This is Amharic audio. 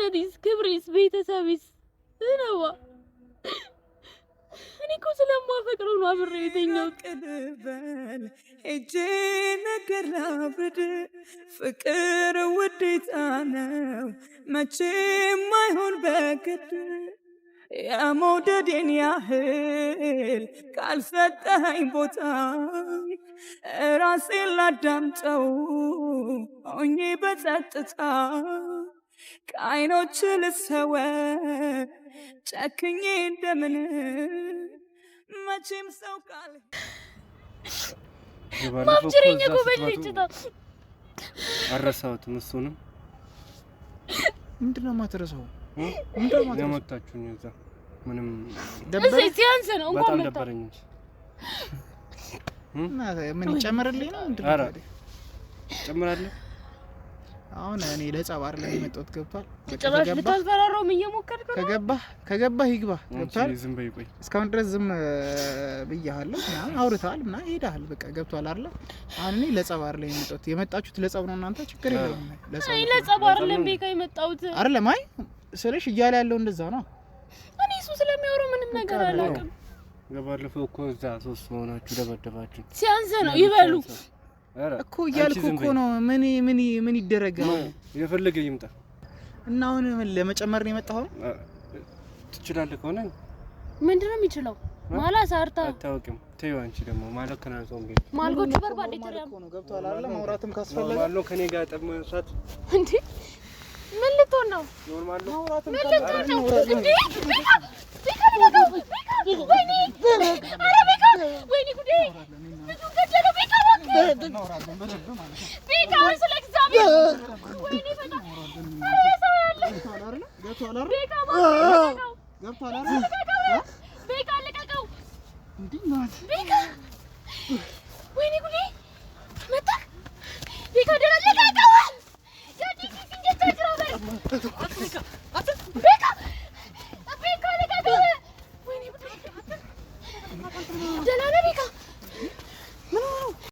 ማንነቴስ ክብሬስ ቤተሰቤስ ነው እኔ እኮ ስለማፈቅረው ነው አብሬው የተኛው ቅልበል እጄ ነገር ላብርድ ፍቅር ውዴታ ነው መቼም አይሆን በግድ የመውደዴን ያህል ካልሰጠኸኝ ቦታ ራሴን ላዳምጠው ሆኜ በጸጥታ ከዓይኖች ልሰወር ጨክኜ እንደምን መቼም ሰው ቃል ማምጭሬኝ እኮ በልጅታ አረሳሁትም እሱንም ምንድነው የማትረሳው? የመጣችሁኝ እዛ ምንም ደበረኝ ሲያንስ ነው እንኳን በጣም መጣ ደበረኝ እንጂ ምን ይጨምርልኝ ነው እንዴ? ኧረ ጨምራለሁ። አሁን እኔ ለጸባር ላይ መጣሁት ገብቷል። ጭራሽ ልታስፈራራውም እየሞከርክ ነው። ከገባህ ይግባ ገብቷል። ዝም በይ ቆይ እስካሁን ድረስ ዝም ብያለሁ ምናምን አውርተሃል እና ሄደሃል በቃ ገብቷል አይደል? አሁን እኔ ለጸባር ላይ መጣሁት። የመጣችሁት ለጸብ ነው እናንተ ችግር የለውም። ለጸባር ለምቤካ የመጣሁት አይደለም አይ ስለሽ እያለ ያለው እንደዛ ነው። እኔ እሱ ስለሚያወራው ምንም ነገር አላውቅም። ገባለፈው እኮ እዛ ሶስት ሆናችሁ ደበደባችሁ። ሲያንስ ነው ይበሉ እኮ እያልኩ እኮ ነው። ምን ይደረጋል? የፈለገ ይምጣ እና አሁን ለመጨመር ነው የመጣው። ትችላለህ ከሆነ ምንድነው የሚችለው? ማላ ሳርታ አታውቅም። ተይው አንቺ ደግሞ ማለት ከናንሶም ቢል ማልጎቹ በርባዴ ተራም ነው ገብቷል አይደል? ማውራትም ካስፈለገ ማለት ነው ከኔ ጋር ጠመሳት እንዴ ምን ልትሆን ነው? ኖርማል ነው ማውራትም ካስፈለገ እንዴ ወይኔ ጉዴ ብዙ ገደለው ቤካ ማውራትም በደንብ ማለት ነው። ቤካ ስለ እግዚአብሔር ወይኔ ፈታ ሰው ያለ ገብቷል አይደል? ቤካ ማለት ገብቷል አይደል? ቤካ ለቀቀው እንዴ ናት ቤካ ወይኔ ጉዴ መጣ ቤካ